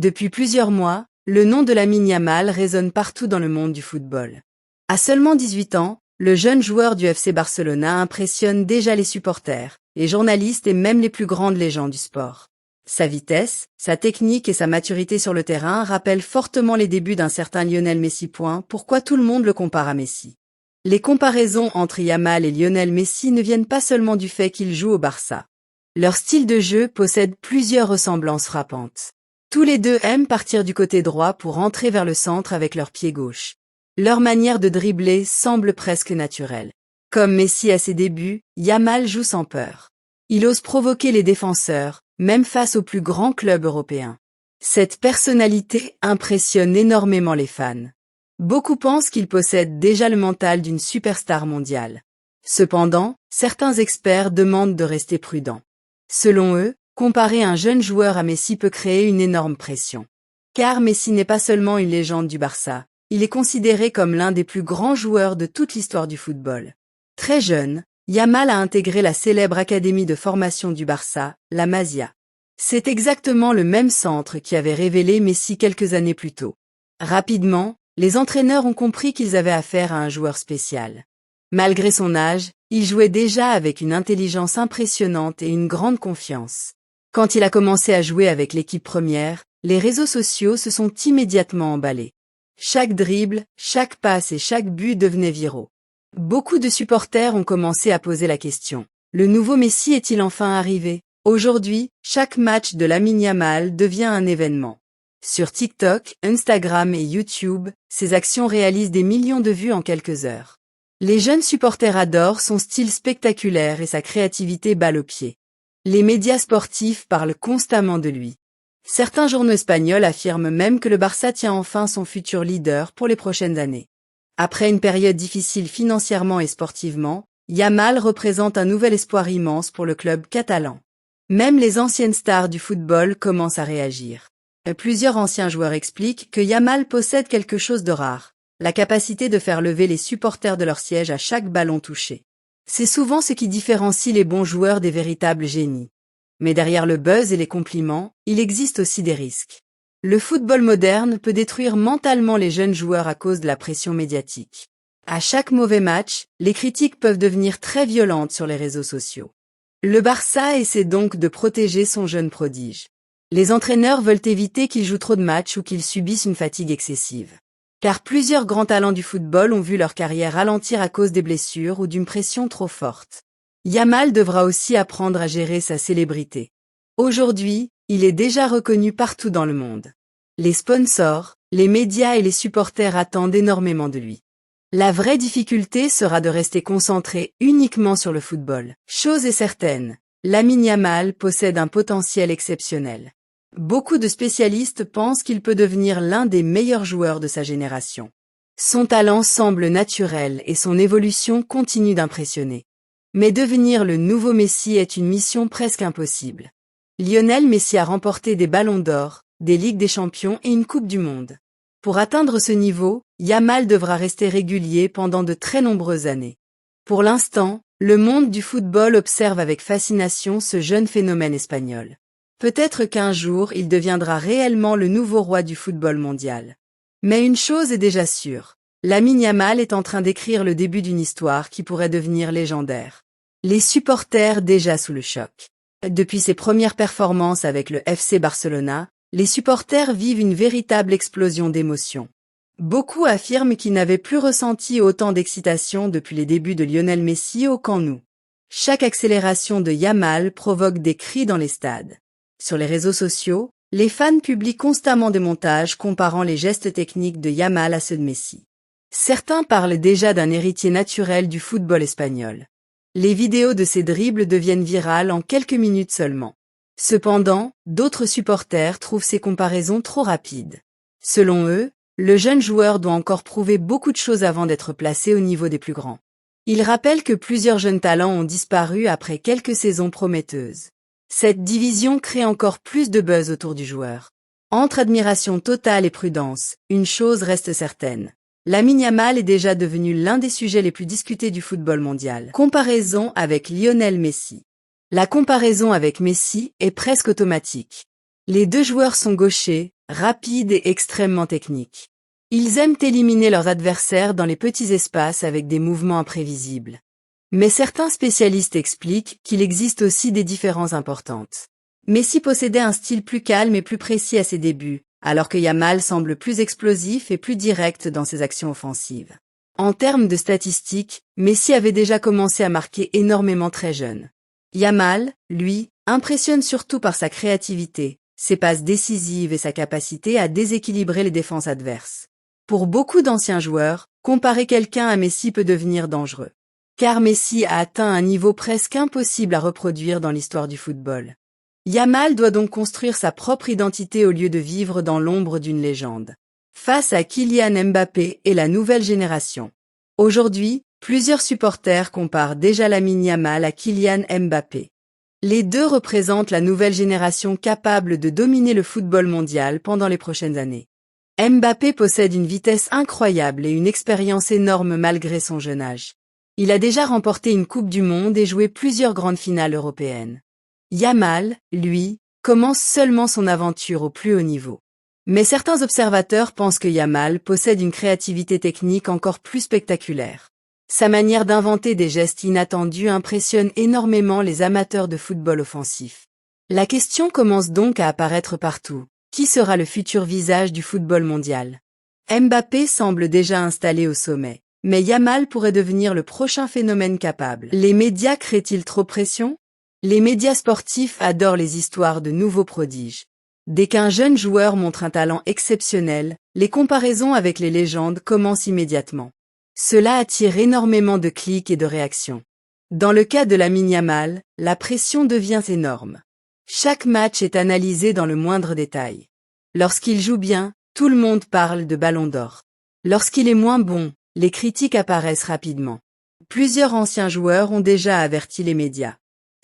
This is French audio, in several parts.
Depuis plusieurs mois, le nom de Lamine Yamal résonne partout dans le monde du football. À seulement 18 ans, le jeune joueur du FC Barcelona impressionne déjà les supporters, les journalistes et même les plus grandes légendes du sport. Sa vitesse, sa technique et sa maturité sur le terrain rappellent fortement les débuts d'un certain Lionel Messi. Pourquoi tout le monde le compare à Messi? Les comparaisons entre Yamal et Lionel Messi ne viennent pas seulement du fait qu'ils jouent au Barça. Leur style de jeu possède plusieurs ressemblances frappantes. Tous les deux aiment partir du côté droit pour entrer vers le centre avec leur pied gauche. Leur manière de dribbler semble presque naturelle. Comme Messi à ses débuts, Yamal joue sans peur. Il ose provoquer les défenseurs, même face aux plus grands clubs européens. Cette personnalité impressionne énormément les fans. Beaucoup pensent qu'il possède déjà le mental d'une superstar mondiale. Cependant, certains experts demandent de rester prudents. Selon eux, comparer un jeune joueur à Messi peut créer une énorme pression. Car Messi n'est pas seulement une légende du Barça, il est considéré comme l'un des plus grands joueurs de toute l'histoire du football. Très jeune, Yamal a intégré la célèbre académie de formation du Barça, la Masia. C'est exactement le même centre qui avait révélé Messi quelques années plus tôt. Rapidement, les entraîneurs ont compris qu'ils avaient affaire à un joueur spécial. Malgré son âge, il jouait déjà avec une intelligence impressionnante et une grande confiance. Quand il a commencé à jouer avec l'équipe première, les réseaux sociaux se sont immédiatement emballés. Chaque dribble, chaque passe et chaque but devenaient viraux. Beaucoup de supporters ont commencé à poser la question. Le nouveau Messi est-il enfin arrivé? Aujourd'hui, chaque match de Lamine Yamal devient un événement. Sur TikTok, Instagram et YouTube, ses actions réalisent des millions de vues en quelques heures. Les jeunes supporters adorent son style spectaculaire et sa créativité balle au pied. Les médias sportifs parlent constamment de lui. Certains journaux espagnols affirment même que le Barça tient enfin son futur leader pour les prochaines années. Après une période difficile financièrement et sportivement, Yamal représente un nouvel espoir immense pour le club catalan. Même les anciennes stars du football commencent à réagir. Plusieurs anciens joueurs expliquent que Yamal possède quelque chose de rare, la capacité de faire lever les supporters de leur siège à chaque ballon touché. C'est souvent ce qui différencie les bons joueurs des véritables génies. Mais derrière le buzz et les compliments, il existe aussi des risques. Le football moderne peut détruire mentalement les jeunes joueurs à cause de la pression médiatique. À chaque mauvais match, les critiques peuvent devenir très violentes sur les réseaux sociaux. Le Barça essaie donc de protéger son jeune prodige. Les entraîneurs veulent éviter qu'il joue trop de matchs ou qu'il subisse une fatigue excessive. Car plusieurs grands talents du football ont vu leur carrière ralentir à cause des blessures ou d'une pression trop forte. Yamal devra aussi apprendre à gérer sa célébrité. Aujourd'hui, il est déjà reconnu partout dans le monde. Les sponsors, les médias et les supporters attendent énormément de lui. La vraie difficulté sera de rester concentré uniquement sur le football. Chose est certaine, Lamine Yamal possède un potentiel exceptionnel. Beaucoup de spécialistes pensent qu'il peut devenir l'un des meilleurs joueurs de sa génération. Son talent semble naturel et son évolution continue d'impressionner. Mais devenir le nouveau Messi est une mission presque impossible. Lionel Messi a remporté des ballons d'or, des Ligues des Champions et une Coupe du Monde. Pour atteindre ce niveau, Yamal devra rester régulier pendant de très nombreuses années. Pour l'instant, le monde du football observe avec fascination ce jeune phénomène espagnol. Peut-être qu'un jour il deviendra réellement le nouveau roi du football mondial. Mais une chose est déjà sûre, Lamine Yamal est en train d'écrire le début d'une histoire qui pourrait devenir légendaire. Les supporters déjà sous le choc. Depuis ses premières performances avec le FC Barcelona, les supporters vivent une véritable explosion d'émotions. Beaucoup affirment qu'ils n'avaient plus ressenti autant d'excitation depuis les débuts de Lionel Messi au Camp Nou. Chaque accélération de Yamal provoque des cris dans les stades. Sur les réseaux sociaux, les fans publient constamment des montages comparant les gestes techniques de Yamal à ceux de Messi. Certains parlent déjà d'un héritier naturel du football espagnol. Les vidéos de ses dribbles deviennent virales en quelques minutes seulement. Cependant, d'autres supporters trouvent ces comparaisons trop rapides. Selon eux, le jeune joueur doit encore prouver beaucoup de choses avant d'être placé au niveau des plus grands. Ils rappellent que plusieurs jeunes talents ont disparu après quelques saisons prometteuses. Cette division crée encore plus de buzz autour du joueur. Entre admiration totale et prudence, une chose reste certaine. Lamine Yamal est déjà devenu l'un des sujets les plus discutés du football mondial. Comparaison avec Lionel Messi. La comparaison avec Messi est presque automatique. Les deux joueurs sont gauchers, rapide et extrêmement technique. Ils aiment éliminer leurs adversaires dans les petits espaces avec des mouvements imprévisibles. Mais certains spécialistes expliquent qu'il existe aussi des différences importantes. Messi possédait un style plus calme et plus précis à ses débuts, alors que Yamal semble plus explosif et plus direct dans ses actions offensives. En termes de statistiques, Messi avait déjà commencé à marquer énormément très jeune. Yamal, lui, impressionne surtout par sa créativité, ses passes décisives et sa capacité à déséquilibrer les défenses adverses. Pour beaucoup d'anciens joueurs, comparer quelqu'un à Messi peut devenir dangereux. Car Messi a atteint un niveau presque impossible à reproduire dans l'histoire du football. Yamal doit donc construire sa propre identité au lieu de vivre dans l'ombre d'une légende. Face à Kylian Mbappé et la nouvelle génération. Aujourd'hui, plusieurs supporters comparent déjà Lamine Yamal à Kylian Mbappé. Les deux représentent la nouvelle génération capable de dominer le football mondial pendant les prochaines années. Mbappé possède une vitesse incroyable et une expérience énorme malgré son jeune âge. Il a déjà remporté une Coupe du Monde et joué plusieurs grandes finales européennes. Yamal, lui, commence seulement son aventure au plus haut niveau. Mais certains observateurs pensent que Yamal possède une créativité technique encore plus spectaculaire. Sa manière d'inventer des gestes inattendus impressionne énormément les amateurs de football offensif. La question commence donc à apparaître partout. Qui sera le futur visage du football mondial? Mbappé semble déjà installé au sommet, mais Yamal pourrait devenir le prochain phénomène capable. Les médias créent-ils trop pression? Les médias sportifs adorent les histoires de nouveaux prodiges. Dès qu'un jeune joueur montre un talent exceptionnel, les comparaisons avec les légendes commencent immédiatement. Cela attire énormément de clics et de réactions. Dans le cas de Lamine Yamal, la pression devient énorme. Chaque match est analysé dans le moindre détail. Lorsqu'il joue bien, tout le monde parle de Ballon d'Or. Lorsqu'il est moins bon, les critiques apparaissent rapidement. Plusieurs anciens joueurs ont déjà averti les médias.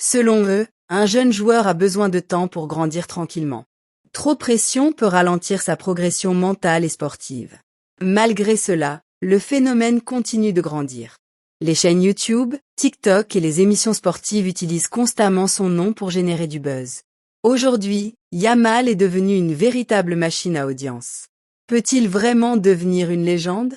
Selon eux, un jeune joueur a besoin de temps pour grandir tranquillement. Trop de pression peut ralentir sa progression mentale et sportive. Malgré cela, le phénomène continue de grandir. Les chaînes YouTube, TikTok et les émissions sportives utilisent constamment son nom pour générer du buzz. Aujourd'hui, Yamal est devenu une véritable machine à audience. Peut-il vraiment devenir une légende?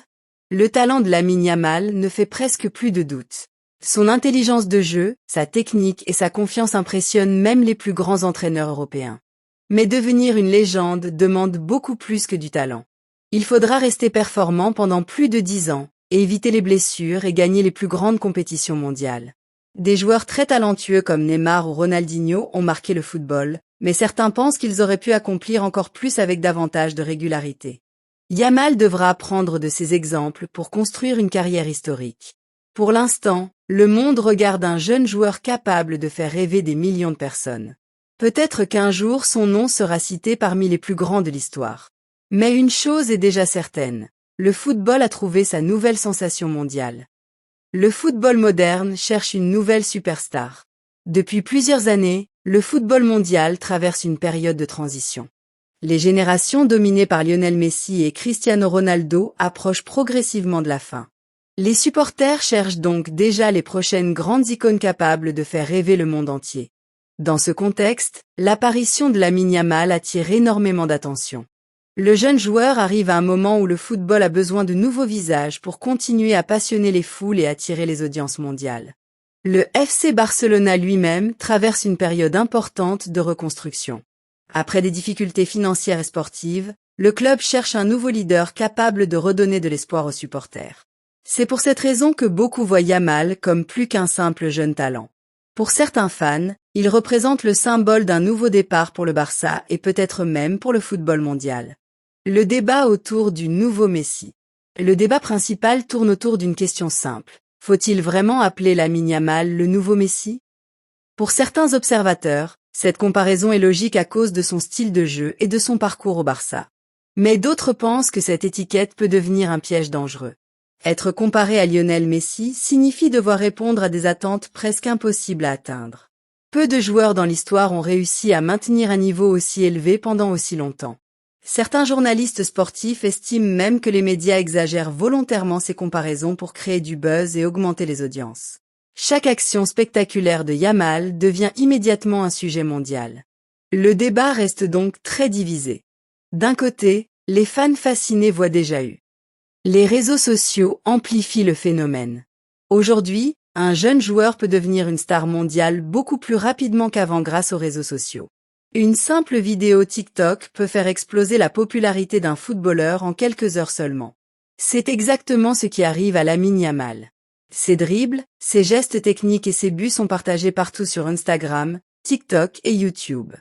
Le talent de Lamine Yamal ne fait presque plus de doute. Son intelligence de jeu, sa technique et sa confiance impressionnent même les plus grands entraîneurs européens. Mais devenir une légende demande beaucoup plus que du talent. Il faudra rester performant pendant plus de 10 ans, et éviter les blessures et gagner les plus grandes compétitions mondiales. Des joueurs très talentueux comme Neymar ou Ronaldinho ont marqué le football, mais certains pensent qu'ils auraient pu accomplir encore plus avec davantage de régularité. Yamal devra apprendre de ces exemples pour construire une carrière historique. Pour l'instant, le monde regarde un jeune joueur capable de faire rêver des millions de personnes. Peut-être qu'un jour son nom sera cité parmi les plus grands de l'histoire. Mais une chose est déjà certaine, le football a trouvé sa nouvelle sensation mondiale. Le football moderne cherche une nouvelle superstar. Depuis plusieurs années, le football mondial traverse une période de transition. Les générations dominées par Lionel Messi et Cristiano Ronaldo approchent progressivement de la fin. Les supporters cherchent donc déjà les prochaines grandes icônes capables de faire rêver le monde entier. Dans ce contexte, l'apparition de Lamine Yamal attire énormément d'attention. Le jeune joueur arrive à un moment où le football a besoin de nouveaux visages pour continuer à passionner les foules et attirer les audiences mondiales. Le FC Barcelona lui-même traverse une période importante de reconstruction. Après des difficultés financières et sportives, le club cherche un nouveau leader capable de redonner de l'espoir aux supporters. C'est pour cette raison que beaucoup voient Yamal comme plus qu'un simple jeune talent. Pour certains fans, il représente le symbole d'un nouveau départ pour le Barça et peut-être même pour le football mondial. Le débat autour du nouveau Messi. Le débat principal tourne autour d'une question simple. Faut-il vraiment appeler Lamine Yamal le nouveau Messi? Pour certains observateurs, cette comparaison est logique à cause de son style de jeu et de son parcours au Barça. Mais d'autres pensent que cette étiquette peut devenir un piège dangereux. Être comparé à Lionel Messi signifie devoir répondre à des attentes presque impossibles à atteindre. Peu de joueurs dans l'histoire ont réussi à maintenir un niveau aussi élevé pendant aussi longtemps. Certains journalistes sportifs estiment même que les médias exagèrent volontairement ces comparaisons pour créer du buzz et augmenter les audiences. Chaque action spectaculaire de Yamal devient immédiatement un sujet mondial. Le débat reste donc très divisé. D'un côté, les fans fascinés voient déjà eu. Les réseaux sociaux amplifient le phénomène. Aujourd'hui, un jeune joueur peut devenir une star mondiale beaucoup plus rapidement qu'avant grâce aux réseaux sociaux. Une simple vidéo TikTok peut faire exploser la popularité d'un footballeur en quelques heures seulement. C'est exactement ce qui arrive à Lamine Yamal. Ses dribbles, ses gestes techniques et ses buts sont partagés partout sur Instagram, TikTok et YouTube.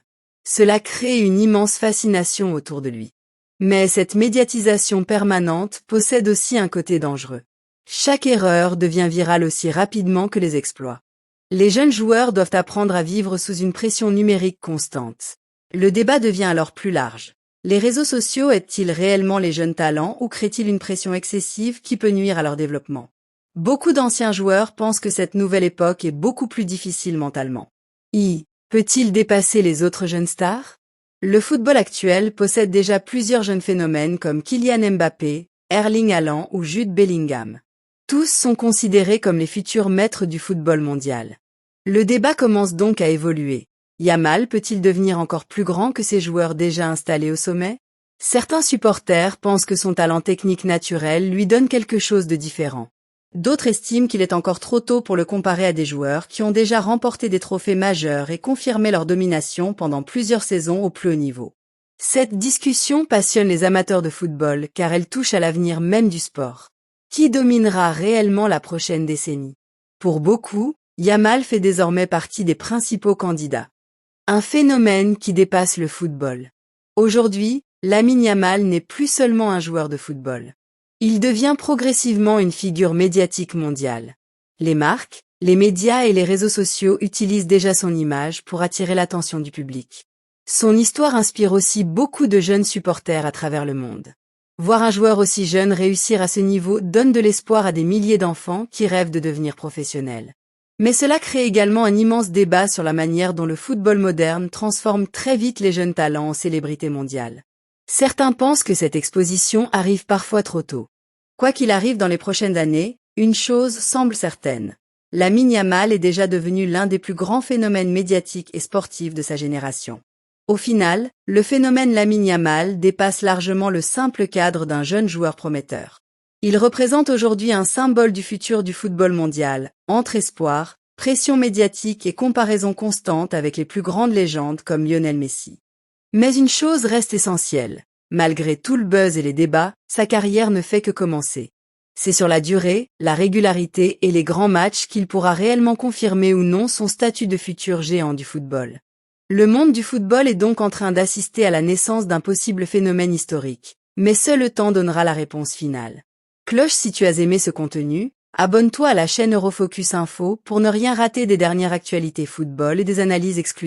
Cela crée une immense fascination autour de lui. Mais cette médiatisation permanente possède aussi un côté dangereux. Chaque erreur devient virale aussi rapidement que les exploits. Les jeunes joueurs doivent apprendre à vivre sous une pression numérique constante. Le débat devient alors plus large. Les réseaux sociaux aident-ils réellement les jeunes talents ou créent-ils une pression excessive qui peut nuire à leur développement? Beaucoup d'anciens joueurs pensent que cette nouvelle époque est beaucoup plus difficile mentalement. Peut-il dépasser les autres jeunes stars? Le football actuel possède déjà plusieurs jeunes phénomènes comme Kylian Mbappé, Erling Haaland ou Jude Bellingham. Tous sont considérés comme les futurs maîtres du football mondial. Le débat commence donc à évoluer. Yamal peut-il devenir encore plus grand que ces joueurs déjà installés au sommet? Certains supporters pensent que son talent technique naturel lui donne quelque chose de différent. D'autres estiment qu'il est encore trop tôt pour le comparer à des joueurs qui ont déjà remporté des trophées majeurs et confirmé leur domination pendant plusieurs saisons au plus haut niveau. Cette discussion passionne les amateurs de football car elle touche à l'avenir même du sport. Qui dominera réellement la prochaine décennie? Pour beaucoup, Yamal fait désormais partie des principaux candidats. Un phénomène qui dépasse le football. Aujourd'hui, Lamine Yamal n'est plus seulement un joueur de football. Il devient progressivement une figure médiatique mondiale. Les marques, les médias et les réseaux sociaux utilisent déjà son image pour attirer l'attention du public. Son histoire inspire aussi beaucoup de jeunes supporters à travers le monde. Voir un joueur aussi jeune réussir à ce niveau donne de l'espoir à des milliers d'enfants qui rêvent de devenir professionnels. Mais cela crée également un immense débat sur la manière dont le football moderne transforme très vite les jeunes talents en célébrités mondiales. Certains pensent que cette exposition arrive parfois trop tôt. Quoi qu'il arrive dans les prochaines années, une chose semble certaine. Lamine Yamal est déjà devenu l'un des plus grands phénomènes médiatiques et sportifs de sa génération. Au final, le phénomène Lamine Yamal dépasse largement le simple cadre d'un jeune joueur prometteur. Il représente aujourd'hui un symbole du futur du football mondial, entre espoir, pression médiatique et comparaison constante avec les plus grandes légendes comme Lionel Messi. Mais une chose reste essentielle. Malgré tout le buzz et les débats, sa carrière ne fait que commencer. C'est sur la durée, la régularité et les grands matchs qu'il pourra réellement confirmer ou non son statut de futur géant du football. Le monde du football est donc en train d'assister à la naissance d'un possible phénomène historique, mais seul le temps donnera la réponse finale. Cloche si tu as aimé ce contenu, abonne-toi à la chaîne Eurofocus Info pour ne rien rater des dernières actualités football et des analyses exclusives.